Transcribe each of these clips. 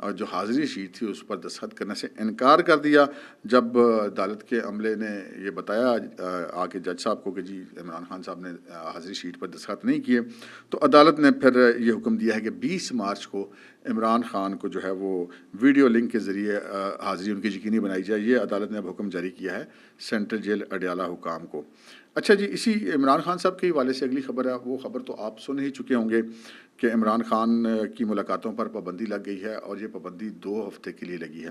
جو حاضری شیٹ تھی اس پر دستخط کرنے سے انکار کر دیا. جب عدالت کے عملے نے یہ بتایا آ کے جج صاحب کو کہ جی عمران خان صاحب نے حاضری شیٹ پر دستخط نہیں کیے, تو عدالت نے پھر یہ حکم دیا ہے کہ 20 مارچ کو عمران خان کو جو ہے وہ ویڈیو لنک کے ذریعے حاضری ان کی یقینی بنائی جائے. یہ عدالت نے اب حکم جاری کیا ہے سینٹرل جیل اڈیالہ حکام کو. اچھا جی, اسی عمران خان صاحب کے حوالے سے اگلی خبر ہے. وہ خبر تو آپ سن ہی چکے ہوں گے کہ عمران خان کی ملاقاتوں پر پابندی لگ گئی ہے, اور یہ پابندی 2 ہفتے کے لیے لگی ہے.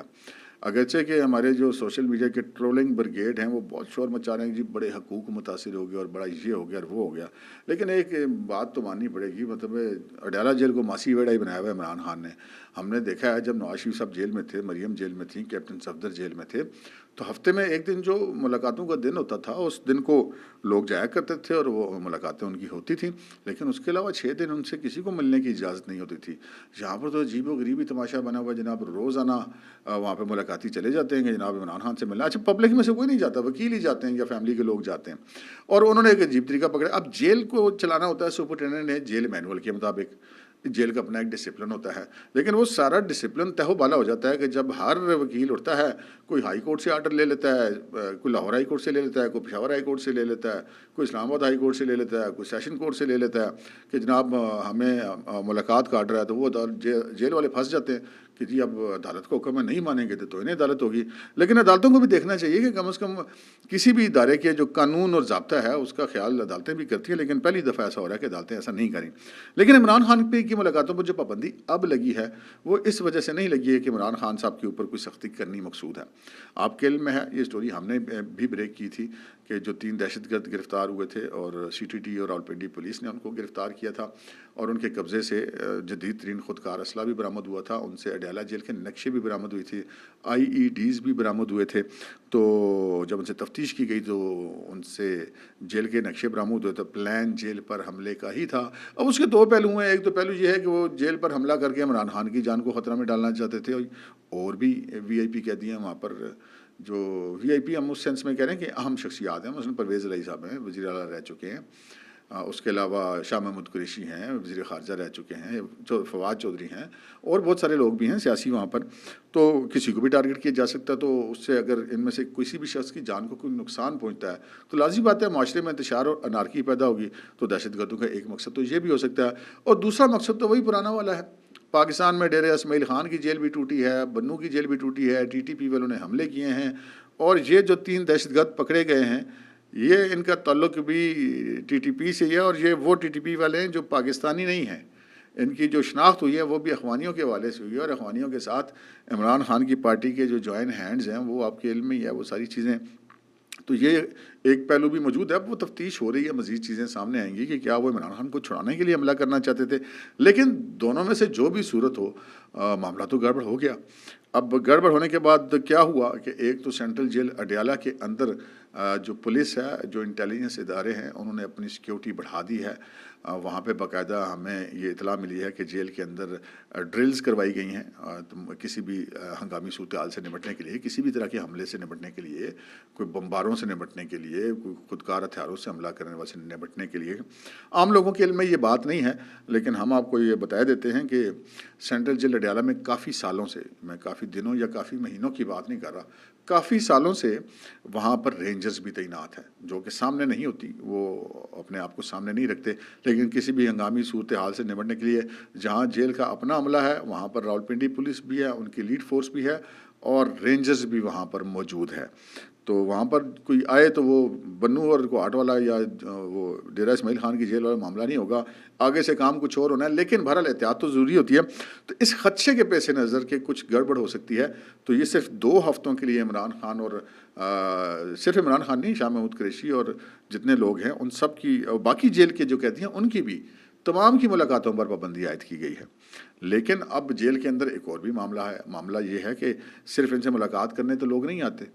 اگرچہ کہ ہمارے جو سوشل میڈیا کے ٹرولنگ بریگیڈ ہیں وہ بہت شور مچا رہے ہیں جی بڑے حقوق متاثر ہو گئے اور بڑا یہ ہو گیا اور وہ ہو گیا, لیکن ایک بات تو ماننی پڑے گی, مطلب اڈیالہ جیل کو ماسی ویڑا ہی بنایا ہوا ہے عمران خان نے. ہم نے دیکھا ہے جب نواز شریف صاحب جیل میں تھے, مریم جیل میں تھیں, کیپٹن صفدر جیل میں تھے, تو ہفتے میں ایک دن جو ملاقاتوں کا دن ہوتا تھا اس دن کو لوگ جایا کرتے تھے اور وہ ملاقاتیں ان کی ہوتی تھیں, لیکن اس کے علاوہ 6 دن ان سے کسی کو ملنے کی اجازت نہیں ہوتی تھی. یہاں پر تو عجیب و غریبی تماشا بنا ہوا ہے جناب, روزانہ وہاں پہ ملاقاتی چلے جاتے ہیں کہ جناب عمران خان سے ملنا. اچھا, پبلک میں سے کوئی نہیں جاتا, وکیل ہی جاتے ہیں یا فیملی کے لوگ جاتے ہیں, اور انہوں نے ایک عجیب طریقہ پکڑا. اب جیل کو چلانا ہوتا ہے سپرنٹینڈنٹ نے جیل مینول کے مطابق, جیل کا اپنا ایک ڈسپلن ہوتا ہے, لیکن وہ سارا ڈسپلن تہو بالا ہو جاتا ہے کہ جب ہر وکیل اٹھتا ہے, کوئی ہائی کورٹ سے آرڈر لے لیتا ہے, کوئی لاہور ہائی کورٹ سے لے لیتا ہے, کوئی پشاور ہائی کورٹ سے لے لیتا ہے, کوئی اسلام آباد ہائی کورٹ سے لے لیتا ہے, کوئی سیشن کورٹ سے لے لیتا ہے کہ جناب ہمیں ملاقات کا آرڈر ہے, تو وہ جیل والے پھنس جاتے ہیں کہ جی اب عدالت کو حکم ہے, نہیں مانیں گے تو انہیں عدالت ہوگی. لیکن عدالتوں کو بھی دیکھنا چاہیے کہ کم از کم کسی بھی ادارے کے جو قانون اور ضابطہ ہے اس کا خیال عدالتیں بھی کرتی ہیں, لیکن پہلی دفعہ ایسا ہو رہا ہے کہ عدالتیں ایسا نہیں کریں. لیکن عمران خان پہ کی ملاقاتوں پر جو پابندی اب لگی ہے وہ اس وجہ سے نہیں لگی ہے کہ عمران خان صاحب کے اوپر کوئی سختی کرنی مقصود ہے. آپ کے علم میں ہے, یہ سٹوری ہم نے بھی بریک کی تھی کہ جو 3 دہشت گرد گرفتار ہوئے تھے اور CTT اور راولپنڈی پولیس نے ان کو گرفتار کیا تھا, اور ان کے قبضے سے جدید ترین خودکار اسلحہ بھی برآمد ہوا تھا, ان سے اڈیالہ جیل کے نقشے بھی برآمد ہوئی تھی, IEDs بھی برآمد ہوئے تھے. تو جب ان سے تفتیش کی گئی تو ان سے جیل کے نقشے برآمد ہوئے, تو پلان جیل پر حملے کا ہی تھا. اب اس کے 2 پہلو ہیں. ایک تو پہلو یہ ہے کہ وہ جیل پر حملہ کر کے عمران خان کی جان کو خطرہ میں ڈالنا چاہتے تھے, اور بھی VIP قیدی ہیں وہاں پر, جو VIP ہم اس سینس میں کہہ رہے ہیں کہ اہم شخصیات ہیں, مثلاً پرویز الہی صاحب ہیں, وزیر اعلیٰ رہ چکے ہیں, اس کے علاوہ شاہ محمود قریشی ہیں, وزیر خارجہ رہ چکے ہیں, فواد چودھری ہیں, اور بہت سارے لوگ بھی ہیں سیاسی وہاں پر. تو کسی کو بھی ٹارگٹ کیا جا سکتا ہے, تو اس سے اگر ان میں سے کسی بھی شخص کی جان کو کوئی نقصان پہنچتا ہے تو لازمی بات ہے معاشرے میں انتشار اور انارکی پیدا ہوگی. تو دہشت گردوں کا ایک مقصد تو یہ بھی ہو سکتا ہے, اور دوسرا مقصد تو وہی پرانا والا ہے. پاکستان میں ڈیرے اسماعیل خان کی جیل بھی ٹوٹی ہے, بنو کی جیل بھی ٹوٹی ہے, TTP والوں نے حملے کیے ہیں, اور یہ جو 3 دہشت گرد پکڑے گئے ہیں یہ ان کا تعلق بھی TTP سے ہے, اور یہ وہ TTP والے ہیں جو پاکستانی نہیں ہیں. ان کی جو شناخت ہوئی ہے وہ بھی اخوانیوں کے حوالے سے ہوئی ہے, اور اخوانیوں کے ساتھ عمران خان کی پارٹی کے جو جوائن ہینڈز ہیں وہ آپ کے علم میں ہی ہے, وہ ساری چیزیں. تو یہ ایک پہلو بھی موجود ہے. اب وہ تفتیش ہو رہی ہے, مزید چیزیں سامنے آئیں گی کہ کیا وہ عمران خان کو چھڑانے کے لیے حملہ کرنا چاہتے تھے. لیکن دونوں میں سے جو بھی صورت ہو, معاملہ تو گڑبڑ ہو گیا. اب گڑبڑ ہونے کے بعد کیا ہوا کہ ایک تو سینٹرل جیل اڈیالہ کے اندر جو پولیس ہے, جو انٹیلیجنس ادارے ہیں, انہوں نے اپنی سیکیورٹی بڑھا دی ہے. وہاں پہ باقاعدہ ہمیں یہ اطلاع ملی ہے کہ جیل کے اندر ڈرلز کروائی گئی ہیں کسی بھی ہنگامی صورتحال سے نمٹنے کے لیے, کسی بھی طرح کے حملے سے نمٹنے کے لیے, کوئی بمباروں سے نمٹنے کے لیے, کوئی خودکار ہتھیاروں سے حملہ کرنے والے سے نمٹنے کے لیے. عام لوگوں کے علم میں یہ بات نہیں ہے, لیکن ہم آپ کو یہ بتا دیتے ہیں کہ سینٹرل جیل اڈیالہ میں کافی سالوں سے, میں کافی دنوں یا کافی مہینوں کی بات نہیں کر رہا, کافی سالوں سے وہاں پر رینجرز بھی تعینات ہیں, جو کہ سامنے نہیں ہوتی, وہ اپنے آپ کو سامنے نہیں رکھتے, لیکن کسی بھی ہنگامی صورتحال سے نمٹنے کے لیے جہاں جیل کا اپنا عملہ ہے وہاں پر راولپنڈی پولیس بھی ہے, ان کی لیڈ فورس بھی ہے, اور رینجرز بھی وہاں پر موجود ہے. تو وہاں پر کوئی آئے تو وہ بنو اور کوہاٹ والا یا وہ ڈیرہ اسماعیل خان کی جیل والا معاملہ نہیں ہوگا, آگے سے کام کچھ اور ہونا ہے. لیکن بہرحال احتیاط تو ضروری ہوتی ہے. تو اس خدشے کے پیش نظر کہ کچھ گڑبڑ ہو سکتی ہے, تو یہ صرف 2 ہفتوں کے لیے عمران خان, اور صرف عمران خان نہیں, شاہ محمود قریشی اور جتنے لوگ ہیں ان سب کی, اور باقی جیل کے جو قیدی ہیں ان کی بھی, تمام کی ملاقاتوں پر پابندی عائد کی گئی ہے. لیکن اب جیل کے اندر ایک اور بھی معاملہ ہے. معاملہ یہ ہے کہ صرف ان سے ملاقات کرنے تو لوگ نہیں آتے,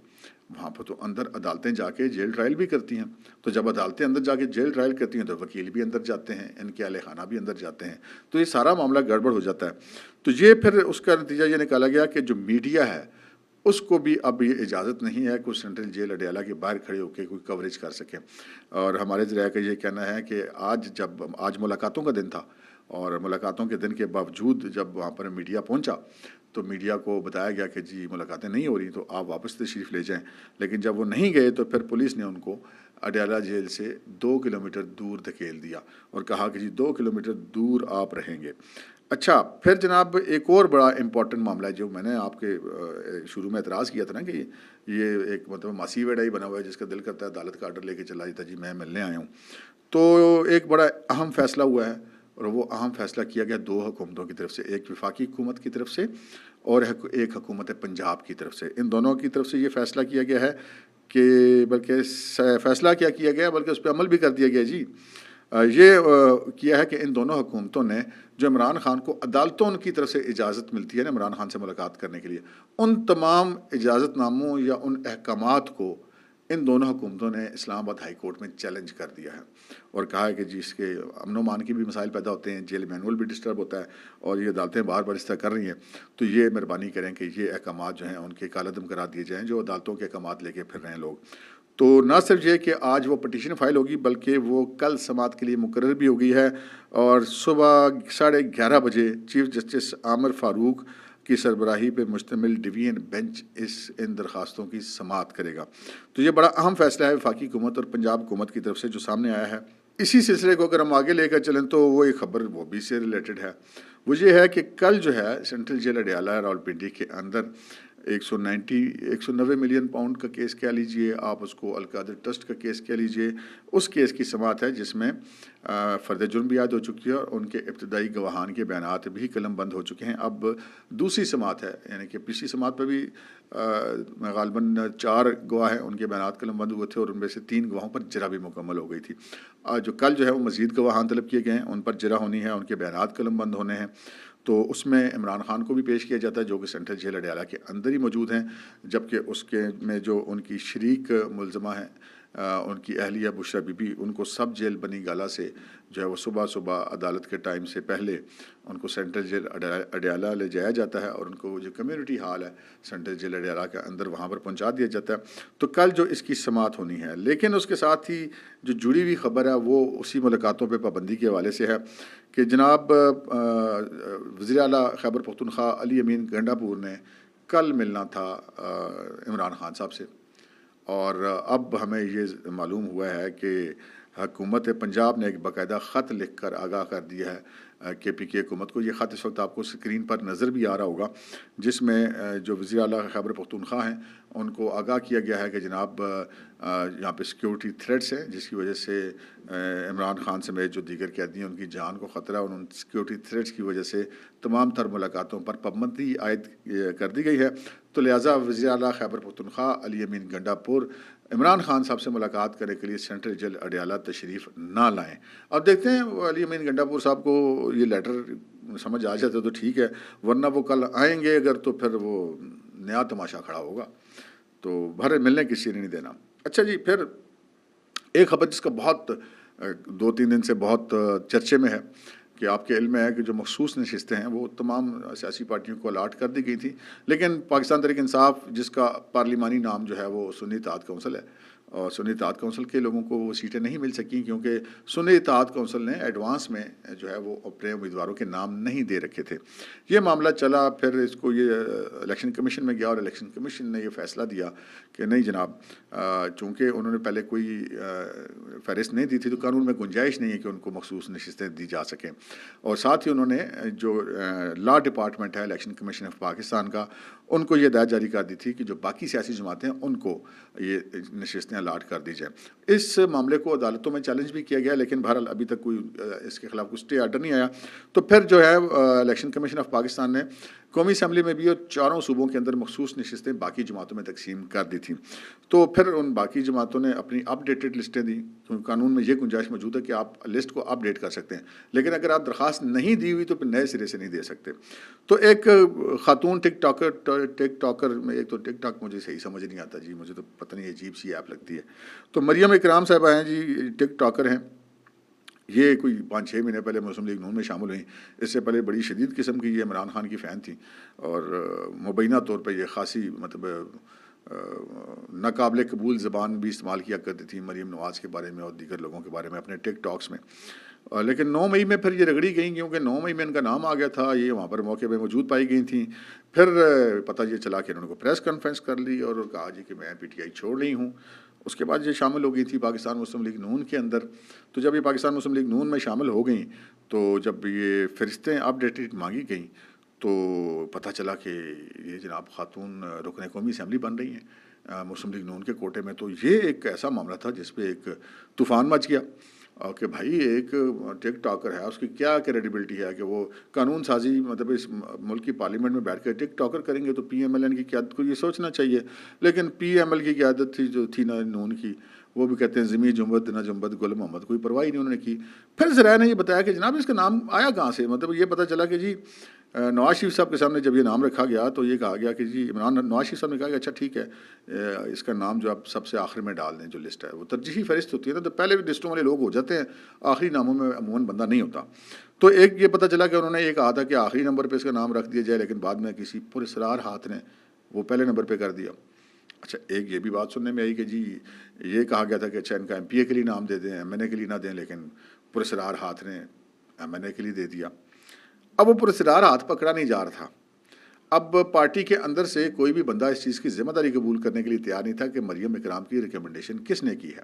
وہاں پر تو اندر عدالتیں جا کے جیل ٹرائل بھی کرتی ہیں. تو جب عدالتیں اندر جا کے جیل ٹرائل کرتی ہیں تو وکیل بھی اندر جاتے ہیں, ان کے اہل خانہ بھی اندر جاتے ہیں, تو یہ سارا معاملہ گڑبڑ ہو جاتا ہے. تو یہ پھر اس کا نتیجہ یہ نکالا گیا کہ جو میڈیا ہے اس کو بھی اب یہ اجازت نہیں ہے کہ سینٹرل جیل اڈیالہ کے باہر کھڑے ہو کے کوئی کوریج کر سکیں. اور ہمارے ذرائع کا یہ کہنا ہے کہ آج ملاقاتوں کا دن تھا, اور ملاقاتوں کے دن کے باوجود جب وہاں پر میڈیا پہنچا تو میڈیا کو بتایا گیا کہ جی ملاقاتیں نہیں ہو رہی تو آپ واپس تشریف لے جائیں، لیکن جب وہ نہیں گئے تو پھر پولیس نے ان کو اڈیالہ جیل سے 2 کلومیٹر دور دھکیل دیا اور کہا کہ جی 2 کلومیٹر دور آپ رہیں گے۔ اچھا، پھر جناب ایک اور بڑا امپورٹنٹ معاملہ ہے جو میں نے آپ کے شروع میں اعتراض کیا تھا نا کہ یہ ایک مطلب ماسی ویڈا ہی بنا ہوا ہے جس کا دل کرتا ہے عدالت کا آرڈر لے کے چلا جاتا ہے جی میں ملنے آیا ہوں۔ تو ایک بڑا اہم فیصلہ ہوا ہے اور وہ اہم فیصلہ کیا گیا 2 حکومتوں کی طرف سے، ایک وفاقی حکومت کی طرف سے اور ایک حکومت پنجاب کی طرف سے۔ ان دونوں کی طرف سے یہ فیصلہ کیا گیا ہے کہ بلکہ فیصلہ کیا کیا گیا بلکہ اس پہ عمل بھی کر دیا گیا جی۔ یہ کیا ہے کہ ان دونوں حکومتوں نے جو عمران خان کو عدالتوں کی طرف سے اجازت ملتی ہے نا عمران خان سے ملاقات کرنے کے لیے، ان تمام اجازت ناموں یا ان احکامات کو ان دونوں حکومتوں نے اسلام آباد ہائی کورٹ میں چیلنج کر دیا ہے اور کہا ہے کہ جی اس کے امن و امان کی بھی مسائل پیدا ہوتے ہیں، جیل مینول بھی ڈسٹرب ہوتا ہے اور یہ عدالتیں بار بار اس طرح کر رہی ہیں، تو یہ مہربانی کریں کہ یہ احکامات جو ہیں ان کے کالعدم کرا دیے جائیں جو عدالتوں کے احکامات لے کے پھر رہے ہیں لوگ۔ تو نہ صرف یہ کہ آج وہ پٹیشن فائل ہوگی بلکہ وہ کل سماعت کے لیے مقرر بھی ہو گئی ہے اور صبح 11:30 بجے چیف جسٹس عامر فاروق کی سربراہی پہ مشتمل ڈویژن بینچ ان درخواستوں کی سماعت کرے گا۔ تو یہ بڑا اہم فیصلہ ہے وفاقی حکومت اور پنجاب حکومت کی طرف سے جو سامنے آیا ہے۔ اسی سلسلے کو اگر ہم آگے لے کر چلیں تو وہ ایک خبر وہ بھی سے ریلیٹڈ ہے، وہ یہ ہے کہ کل جو ہے سینٹرل جیل اڈیالہ راولپنڈی کے اندر 190 ملین پاؤنڈ کا کیس کہہ لیجئے آپ اس کو القادر ٹرسٹ کا کیس کہہ لیجئے، اس کیس کی سماعت ہے جس میں فرد جرم بھی عائد ہو چکی ہے اور ان کے ابتدائی گواہان کے بیانات بھی قلم بند ہو چکے ہیں۔ اب دوسری سماعت ہے، یعنی کہ پچھلی سماعت پہ بھی غالباً 4 گواہ ہیں ان کے بیانات قلم بند ہوئے تھے اور ان میں سے 3 گواہوں پر جرح بھی مکمل ہو گئی تھی۔ جو کل جو ہے وہ مزید گواہان طلب کیے گئے ہیں، ان پر جرح ہونی ہے، ان کے بیانات قلم بند ہونے ہیں۔ تو اس میں عمران خان کو بھی پیش کیا جاتا ہے جو کہ سینٹرل جیل اڈیالہ کے اندر ہی موجود ہیں، جبکہ اس کے میں جو ان کی شریک ملزمہ ہیں ان کی اہلیہ بشرا بی بی، ان کو سب جیل بنی گالہ سے جو ہے وہ صبح عدالت کے ٹائم سے پہلے ان کو سینٹرل جیل اڈیالہ لے جایا جاتا ہے اور ان کو جو کمیونٹی ہال ہے سینٹرل جیل اڈیالہ کے اندر وہاں پر پہنچا دیا جاتا ہے۔ تو کل جو اس کی سماعت ہونی ہے، لیکن اس کے ساتھ ہی جو جڑی ہوئی خبر ہے وہ اسی ملاقاتوں پہ پابندی کے حوالے سے ہے کہ جناب وزیر اعلیٰ خیبر پختونخوا علی امین گنڈا پور نے کل ملنا تھا عمران خان صاحب سے، اور اب ہمیں یہ معلوم ہوا ہے کہ حکومت پنجاب نے ایک باقاعدہ خط لکھ کر آگاہ کر دیا ہے کے پی کے حکومت کو۔ یہ خط اس وقت آپ کو اسکرین پر نظر بھی آ رہا ہوگا، جس میں جو وزیر اعلیٰ خیبر پختونخوا ہیں ان کو آگاہ کیا گیا ہے کہ جناب یہاں پہ سیکیورٹی تھریٹس ہیں جس کی وجہ سے عمران خان سمیت جو دیگر قیدی ہیں ان کی جان کو خطرہ، اور ان سیکیورٹی تھریٹس کی وجہ سے تمام تر ملاقاتوں پر پابندی عائد کر دی گئی ہے۔ تو لہٰذا وزیر اعلیٰ خیبر پختونخوا علی امین گنڈا پور عمران خان صاحب سے ملاقات کرنے کے لیے سینٹرل جیل اڈیالہ تشریف نہ لائیں۔ اب دیکھتے ہیں علی امین گنڈا پور صاحب کو یہ لیٹر سمجھ آ جاتا تو ٹھیک ہے، ورنہ وہ کل آئیں گے اگر تو پھر وہ نیا تماشا کھڑا ہوگا، تو بھر ملنے کسی نے نہیں دینا۔ اچھا جی، پھر ایک خبر جس کا بہت 2-3 دن سے بہت چرچے میں ہے کہ آپ کے علم میں ہے کہ جو مخصوص نشستیں ہیں وہ تمام سیاسی پارٹیوں کو الاٹ کر دی گئی تھی، لیکن پاکستان تحریک انصاف جس کا پارلیمانی نام جو ہے وہ سنی اتحاد کونسل ہے، اور سنی اتحاد کونسل کے لوگوں کو وہ سیٹیں نہیں مل سکیں کیونکہ سنی اتحاد کونسل نے ایڈوانس میں جو ہے وہ اپنے امیدواروں کے نام نہیں دے رکھے تھے۔ یہ معاملہ چلا، پھر اس کو یہ الیکشن کمیشن میں گیا اور الیکشن کمیشن نے یہ فیصلہ دیا کہ نہیں جناب، چونکہ انہوں نے پہلے کوئی فہرست نہیں دی تھی تو قانون میں گنجائش نہیں ہے کہ ان کو مخصوص نشستیں دی جا سکیں، اور ساتھ ہی انہوں نے جو لا ڈپارٹمنٹ ہے الیکشن کمیشن آف پاکستان کا، ان کو یہ ہدایت جاری کر دی تھی کہ جو باقی سیاسی جماعتیں ہیں ان کو یہ نشستیں الاٹ کر دی جائیں۔ اس معاملے کو عدالتوں میں چیلنج بھی کیا گیا، لیکن بہرحال ابھی تک کوئی اس کے خلاف کوئی اسٹے آرڈر نہیں آیا۔ تو پھر جو ہے الیکشن کمیشن آف پاکستان نے قومی اسمبلی میں بھی اور 4 صوبوں کے اندر مخصوص نشستیں باقی جماعتوں میں تقسیم کر دی تھیں۔ تو پھر ان باقی جماعتوں نے اپنی اپ ڈیٹڈ لسٹیں دیں، کیونکہ قانون میں یہ گنجائش موجود ہے کہ آپ لسٹ کو اپ ڈیٹ کر سکتے ہیں، لیکن اگر آپ درخواست نہیں دی ہوئی تو پھر نئے سرے سے نہیں دے سکتے۔ تو ایک خاتون ٹک ٹاکر میں، ایک تو ٹک ٹاک مجھے صحیح سمجھ نہیں آتا جی، مجھے تو پتہ نہیں عجیب سی ایپ لگتی ہے۔ تو مریم اکرام صاحبہ ہیں جی، ٹک ٹاکر ہیں، یہ کوئی 5-6 مہینے پہلے مسلم لیگ نون میں شامل ہوئیں۔ اس سے پہلے بڑی شدید قسم کی یہ عمران خان کی فین تھیں اور مبینہ طور پہ یہ خاصی مطلب ناقابل قبول زبان بھی استعمال کیا کرتی تھی مریم نواز کے بارے میں اور دیگر لوگوں کے بارے میں اپنے ٹک ٹاکس میں، لیکن 9 مئی میں پھر یہ رگڑی گئیں کیونکہ 9 مئی میں ان کا نام آ گیا تھا، یہ وہاں پر موقع پہ موجود پائی گئی تھیں۔ پھر پتہ یہ چلا کہ انہوں نے پریس کانفرنس کر لی اور کہا جی کہ میں پی ٹی آئی چھوڑ رہی ہوں۔ اس کے بعد یہ شامل ہو گئی تھی پاکستان مسلم لیگ نون کے اندر۔ تو جب یہ پاکستان مسلم لیگ نون میں شامل ہو گئیں تو جب یہ فہرستیں اپڈیٹڈ مانگی گئیں تو پتہ چلا کہ یہ جناب خاتون رکن قومی اسمبلی بن رہی ہیں مسلم لیگ نون کے کوٹے میں۔ تو یہ ایک ایسا معاملہ تھا جس پہ ایک طوفان مچ گیا کہ بھائی ایک ٹک ٹاکر ہے، اس کی کیا کریڈیبلٹی ہے کہ وہ قانون سازی مطلب اس ملک کی پارلیمنٹ میں بیٹھ کر ٹک ٹاکر کریں گے؟ تو پی ایم ایل این کی قیادت کو یہ سوچنا چاہیے، لیکن پی ایم ایل کی قیادت تھی جو تھی نا نون کی، وہ بھی کہتے ہیں زمیں جنبت نہ جنبت گل محمد، کوئی پرواہ نہیں انہوں نے کی۔ پھر ذرائع نے یہ بتایا کہ جناب اس کا نام آیا کہاں سے، مطلب یہ پتہ چلا کہ جی نواز شریف صاحب کے سامنے جب یہ نام رکھا گیا تو یہ کہا گیا کہ جی نواز شریف صاحب نے کہا کہ اچھا ٹھیک ہے اس کا نام جو آپ سب سے آخر میں ڈال دیں، جو لسٹ ہے وہ ترجیحی فہرست ہوتی ہے نا، تو پہلے بھی لسٹوں والے لوگ ہو جاتے ہیں، آخری ناموں میں عموماً بندہ نہیں ہوتا۔ تو ایک یہ پتہ چلا کہ انہوں نے یہ کہا تھا کہ آخری نمبر پہ اس کا نام رکھ دیا جائے، لیکن بعد میں کسی پراسرار ہاتھ نے وہ پہلے نمبر پہ کر دیا۔ اچھا ایک یہ بھی بات سننے میں آئی کہ جی یہ کہا گیا تھا کہ اچھا ان کا ایم پی اے کے لیے نام دے دیں، ایم این اے کے لیے نہ دیں، لیکن پراسرار ہاتھ نے ایم این اے کے لیے دے دیا۔ اب وہ پراسرار ہاتھ پکڑا نہیں جا رہا تھا۔ اب پارٹی کے اندر سے کوئی بھی بندہ اس چیز کی ذمہ داری قبول کرنے کے لیے تیار نہیں تھا کہ مریم اکرام کی ریکمنڈیشن کس نے کی ہے۔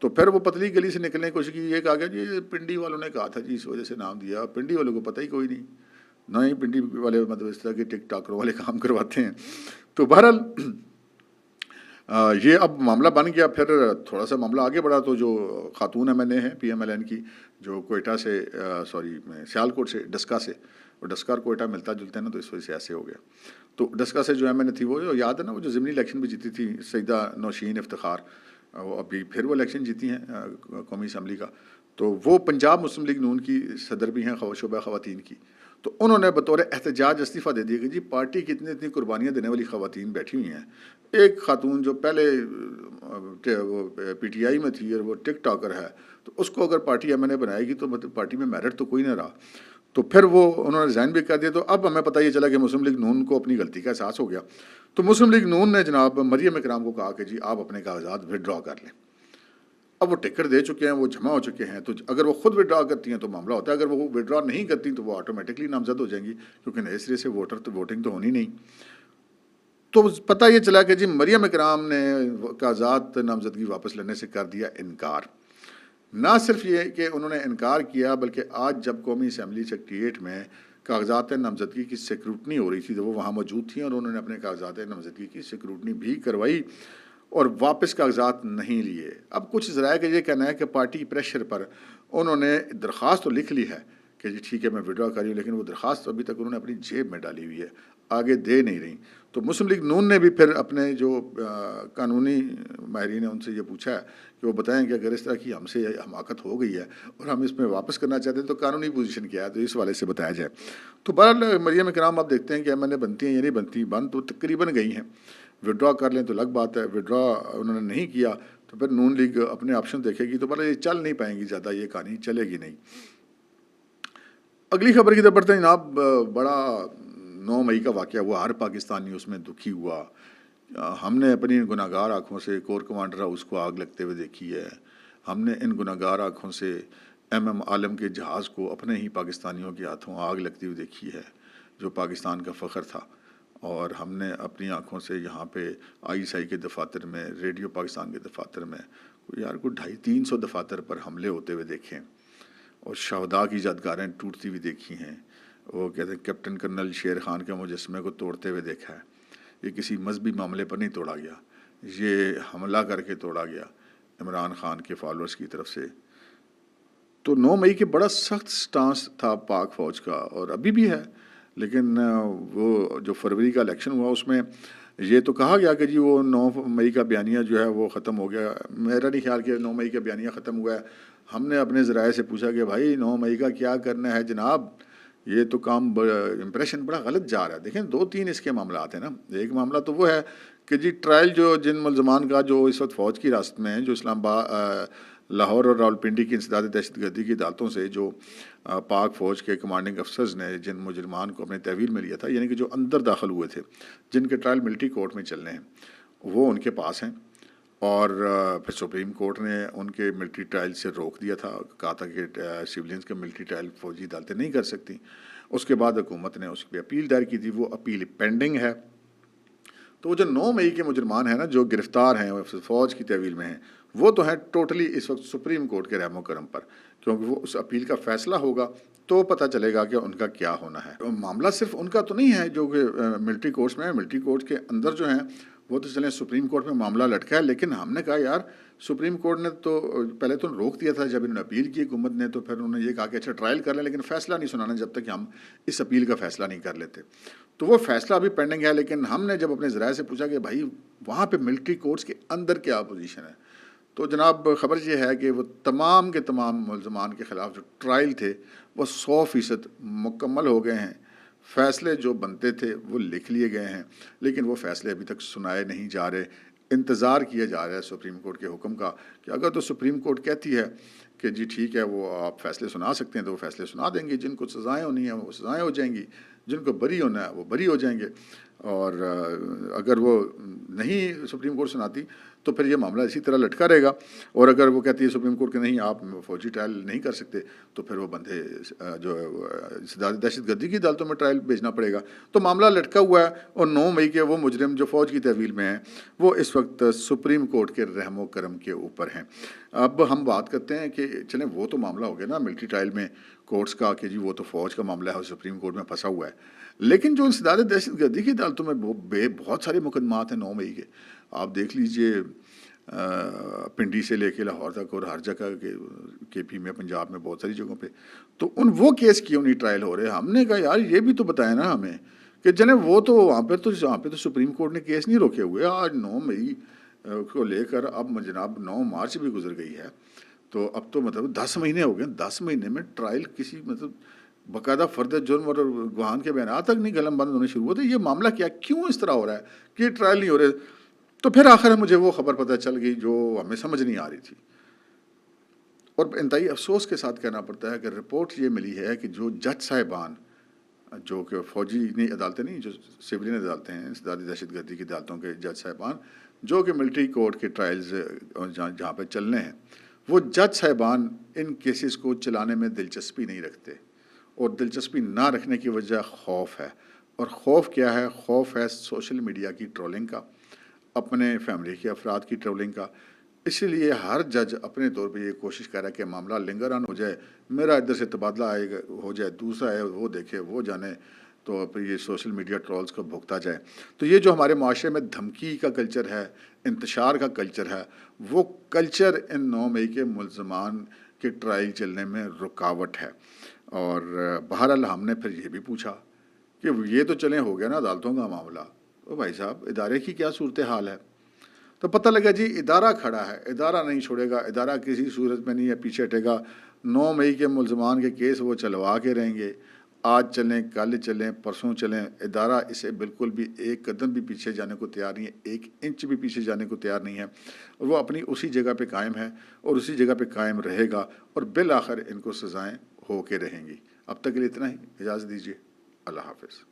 تو پھر وہ پتلی گلی سے نکلنے کی کوشش کی، یہ کہا گیا جی پنڈی والوں نے کہا تھا جی اس وجہ سے نام دیا، پنڈی والوں کو پتہ ہی کوئی نہیں، نہ ہی پنڈی والے مطلب اس طرح کے ٹک ٹاکروں والے کام کرواتے ہیں۔ تو بہرحال یہ اب معاملہ بن گیا۔ پھر تھوڑا سا معاملہ آگے بڑھا تو جو خاتون ایم این اے ہیں پی ایم ایل این کی، جو کوئٹہ سے سیالکوٹ سے ڈسکا سے، اور ڈسکا اور کوئٹہ ملتا جلتا ہے نا، تو اس وجہ سے ایسے ہو گیا۔ تو ڈسکا سے جو ایم این اے تھی وہ یاد ہے نا، وہ جو ضمنی الیکشن بھی جیتی تھی سیدہ نوشین افتخار، وہ ابھی پھر وہ الیکشن جیتی ہیں قومی اسمبلی کا، تو وہ پنجاب مسلم لیگ نون کی صدر بھی ہیں شعبہ خواتین کی۔ تو انہوں نے بطور احتجاج استعفیٰ دے دیا کہ جی پارٹی کی اتنی قربانیاں دینے والی خواتین بیٹھی ہوئی ہیں، ایک خاتون جو پہلے پی ٹی آئی میں تھی اور وہ ٹک ٹاکر ہے، تو اس کو اگر پارٹی ایم این اے بنائے گی تو مطلب پارٹی میں میرٹ تو کوئی نہ رہا۔ تو پھر وہ انہوں نے ریزائن بھی کر دیا۔ تو اب ہمیں پتہ یہ چلا کہ مسلم لیگ نون کو اپنی غلطی کا احساس ہو گیا۔ تو مسلم لیگ نون نے جناب مریم اکرام کو کہا کہ جی آپ اپنے کاغذات ودرا کر لیں۔ اب وہ ٹکٹ دے چکے ہیں، وہ جمع ہو چکے ہیں، تو اگر وہ خود ودرا کرتی ہیں تو معاملہ ہوتا ہے، اگر وہ ودرا نہیں کرتی تو وہ آٹومیٹکلی نامزد ہو جائیں گی، کیونکہ نئے سرے سے ووٹنگ تو ہونی نہیں۔ تو پتہ یہ چلا کہ جی مریم اکرام نے کاغذات نامزدگی واپس لینے سے کر دیا انکار۔ نہ صرف یہ کہ انہوں نے انکار کیا، بلکہ آج جب قومی اسمبلی سیکریٹریٹ میں کاغذات نامزدگی کی سیکروٹنی ہو رہی تھی تو وہ وہاں موجود تھیں، اور انہوں نے اپنے کاغذات نامزدگی کی سیکروٹنی بھی کروائی اور واپس کاغذات نہیں لیے۔ اب کچھ ذرائع کا یہ کہنا ہے کہ پارٹی پریشر پر انہوں نے درخواست تو لکھ لی ہے کہ جی ٹھیک ہے میں وڈرا کر رہی ہوں، لیکن وہ درخواست ابھی تک انہوں نے اپنی جیب میں ڈالی ہوئی ہے، آگے دے نہیں رہی۔ تو مسلم لیگ نون نے بھی پھر اپنے جو قانونی ماہرین ہیں ان سے یہ پوچھا ہے کہ وہ بتائیں کہ اگر اس طرح کی ہم سے حماقت ہو گئی ہے اور ہم اس میں واپس کرنا چاہتے ہیں تو قانونی پوزیشن کیا ہے، تو اس والے سے بتایا جائے۔ تو بہرحال مریم اکرام آپ دیکھتے ہیں کہ ایم این اے بنتی ہیں یا نہیں بنتی، بن تو تقریباً گئی ہیں، وڈرا کر لیں تو الگ بات ہے، وڈرا انہوں نے نہیں کیا تو پھر نون لیگ اپنے آپشن دیکھے گی، تو بہرحال یہ چل نہیں پائیں گی زیادہ، یہ کہانی چلے گی نہیں۔ اگلی خبر کی طرف بڑھتے ہیں جناب۔ بڑا 9 مئی کا واقعہ ہوا، ہر پاکستانی اس میں دکھی ہوا۔ ہم نے اپنی گناہگار آنکھوں سے کور کمانڈر ہاؤس کو آگ لگتے ہوئے دیکھی ہے، ہم نے ان گناہگار آنکھوں سے ایم عالم کے جہاز کو اپنے ہی پاکستانیوں کے ہاتھوں آگ لگتی ہوئی دیکھی ہے، جو پاکستان کا فخر تھا۔ اور ہم نے اپنی آنکھوں سے یہاں پہ آئی ایس آئی کے دفاتر میں، ریڈیو پاکستان کے دفاتر میں کوئی 250-300 دفاتر پر حملے ہوتے ہوئے دیکھے، اور شہداء کی یادگاریں ٹوٹتی ہوئی دیکھی ہیں۔ وہ کہتے ہیں کیپٹن کرنل شیر خان کے مجسمے کو توڑتے ہوئے دیکھا ہے۔ یہ کسی مذہبی معاملے پر نہیں توڑا گیا، یہ حملہ کر کے توڑا گیا عمران خان کے فالوورز کی طرف سے۔ تو 9 مئی کے بڑا سخت سٹانس تھا پاک فوج کا، اور ابھی بھی ہے، لیکن وہ جو فروری کا الیکشن ہوا اس میں یہ تو کہا گیا کہ جی وہ 9 مئی کا بیانیہ جو ہے وہ ختم ہو گیا۔ میرا نہیں خیال کہ 9 مئی کا بیانیہ ختم ہوا ہے۔ ہم نے اپنے ذرائع سے پوچھا کہ بھائی 9 مئی کا کیا کرنا ہے جناب، یہ تو کام امپریشن بڑا غلط جا رہا ہے۔ دیکھیں 2-3 اس کے معاملات ہیں نا۔ ایک معاملہ تو وہ ہے کہ جی ٹرائل جو جن ملزمان کا جو اس وقت فوج کی راست میں ہیں، جو اسلام آباد، لاہور اور راولپنڈی کی انسداد دہشت گردی کی عدالتوں سے جو پاک فوج کے کمانڈنگ افسرز نے جن مجرمان کو اپنے تحویل میں لیا تھا، یعنی کہ جو اندر داخل ہوئے تھے، جن کے ٹرائل ملٹری کورٹ میں چلنے ہیں، وہ ان کے پاس ہیں۔ اور پھر سپریم کورٹ نے ان کے ملٹری ٹرائل سے روک دیا تھا، کہا تھا کہ سویلینز کے ملٹری ٹرائل فوجی عدالتیں نہیں کر سکتی۔ اس کے بعد حکومت نے اس پہ اپیل دائر کی تھی، وہ اپیل پینڈنگ ہے۔ تو وہ جو 9 مئی کے مجرمان ہیں نا، جو گرفتار ہیں فوج کی تحویل میں ہیں، وہ تو ہیں ٹوٹلی اس وقت سپریم کورٹ کے رحم و کرم پر، کیونکہ وہ اس اپیل کا فیصلہ ہوگا تو پتہ چلے گا کہ ان کا کیا ہونا ہے۔ معاملہ صرف ان کا تو نہیں ہے جو کہ ملٹری کورٹس میں ہے، ملٹری کورٹ کے اندر جو ہیں وہ تو چلیں سپریم کورٹ میں معاملہ لٹکا ہے، لیکن ہم نے کہا یار سپریم کورٹ نے تو پہلے تو روک دیا تھا جب انہوں نے اپیل کی حکومت نے، تو پھر انہوں نے یہ کہا کہ اچھا ٹرائل کر لیں لیکن فیصلہ نہیں سنانا جب تک کہ ہم اس اپیل کا فیصلہ نہیں کر لیتے۔ تو وہ فیصلہ ابھی پینڈنگ ہے، لیکن ہم نے جب اپنے ذرائع سے پوچھا کہ بھائی وہاں پہ ملٹری کورٹس کے اندر کیا پوزیشن ہے، تو جناب خبر یہ ہے کہ وہ تمام کے تمام ملزمان کے خلاف جو ٹرائل تھے وہ 100% مکمل ہو گئے ہیں۔ فیصلے جو بنتے تھے وہ لکھ لیے گئے ہیں، لیکن وہ فیصلے ابھی تک سنائے نہیں جا رہے۔ انتظار کیا جا رہا ہے سپریم کورٹ کے حکم کا کہ اگر تو سپریم کورٹ کہتی ہے کہ جی ٹھیک ہے وہ آپ فیصلے سنا سکتے ہیں تو وہ فیصلے سنا دیں گے، جن کو سزائیں ہونی ہیں وہ سزائیں ہو جائیں گی، جن کو بری ہونا ہے وہ بری ہو جائیں گے۔ اور اگر وہ نہیں سپریم کورٹ سناتی تو پھر یہ معاملہ اسی طرح لٹکا رہے گا، اور اگر وہ کہتی ہے سپریم کورٹ کہ نہیں آپ فوجی ٹرائل نہیں کر سکتے تو پھر وہ بندے جو دہشت گردی کی عدالتوں میں ٹرائل بھیجنا پڑے گا۔ تو معاملہ لٹکا ہوا ہے، اور 9 مئی کے وہ مجرم جو فوج کی تحویل میں ہیں وہ اس وقت سپریم کورٹ کے رحم و کرم کے اوپر ہیں۔ اب ہم بات کرتے ہیں کہ چلیں وہ تو معاملہ ہو گیا نا ملٹری ٹرائل میں کورٹس کا کہ جی وہ تو فوج کا معاملہ ہے اور سپریم کورٹ میں پھنسا ہوا ہے، لیکن جو انسداد دہشت گردی کی عدالتوں میں بہت سارے مقدمات ہیں 9 مئی کے، آپ دیکھ لیجئے پنڈی سے لے کے لاہور تک اور ہر جگہ کے پی میں پنجاب میں بہت ساری جگہوں پہ، تو وہ کیس کیوں نہیں ٹرائل ہو رہے؟ ہم نے کہا یار یہ بھی تو بتائیں نا ہمیں کہ چلیں وہ تو وہاں پہ تو سپریم کورٹ نے کیس نہیں روکے ہوئے۔ آج 9 مئی کو لے کر اب جناب 9 مارچ بھی گزر گئی ہے، تو اب تو مطلب 10 مہینے ہو گئے، 10 مہینے میں ٹرائل کسی مطلب باقاعدہ فرد جرم اور گواہان کے بیانات تک نہیں قلم بند ہونے شروع ہوتے۔ یہ معاملہ کیا کیوں اس طرح ہو رہا ہے کہ ٹرائل نہیں ہو رہے؟ تو پھر آخر مجھے وہ خبر پتہ چل گئی جو ہمیں سمجھ نہیں آ رہی تھی، اور انتہائی افسوس کے ساتھ کہنا پڑتا ہے کہ رپورٹ یہ ملی ہے کہ جو جج صاحبان جو کہ فوجی نہیں عدالتیں نہیں، جو سولین عدالتیں ہیں انسداد دہشت گردی کی عدالتوں کے جج صاحبان جو کہ ملٹری کورٹ کے ٹرائلز جہاں پہ چلنے ہیں، وہ جج صاحبان ان کیسز کو چلانے میں دلچسپی نہیں رکھتے، اور دلچسپی نہ رکھنے کی وجہ خوف ہے۔ اور خوف کیا ہے؟ خوف ہے سوشل میڈیا کی ٹرولنگ کا، اپنے فیملی کے افراد کی ٹرولنگ کا۔ اسی لیے ہر جج اپنے طور پہ یہ کوشش کر رہا ہے کہ معاملہ لنگر آن ہو جائے، میرا ادھر سے تبادلہ آئے گا ہو جائے، دوسرا ہے وہ دیکھے وہ جانے، تو پھر یہ سوشل میڈیا ٹرولز کو بھگتا جائے۔ تو یہ جو ہمارے معاشرے میں دھمکی کا کلچر ہے، انتشار کا کلچر ہے، وہ کلچر ان 9 مئی کے ملزمان کے ٹرائل چلنے میں رکاوٹ ہے۔ اور بہرحال ہم نے پھر یہ بھی پوچھا کہ یہ تو چلیں ہو گیا نا عدالتوں کا معاملہ، او بھائی صاحب ادارے کی کیا صورتحال ہے؟ تو پتہ لگا جی ادارہ کھڑا ہے، ادارہ نہیں چھوڑے گا، ادارہ کسی صورت میں نہیں ہے پیچھے ہٹے گا۔ 9 مئی کے ملزمان کے کیس وہ چلوا کے رہیں گے، آج چلیں کل چلیں پرسوں چلیں، ادارہ اسے بالکل بھی ایک قدم بھی پیچھے جانے کو تیار نہیں ہے، 1 انچ بھی پیچھے جانے کو تیار نہیں ہے، اور وہ اپنی اسی جگہ پہ قائم ہے اور اسی جگہ پہ قائم رہے گا، اور بالآخر ان کو سزائیں ہو کے رہیں گی۔ اب تک کے لیے اتنا ہی، اجازت دیجیے، اللہ حافظ۔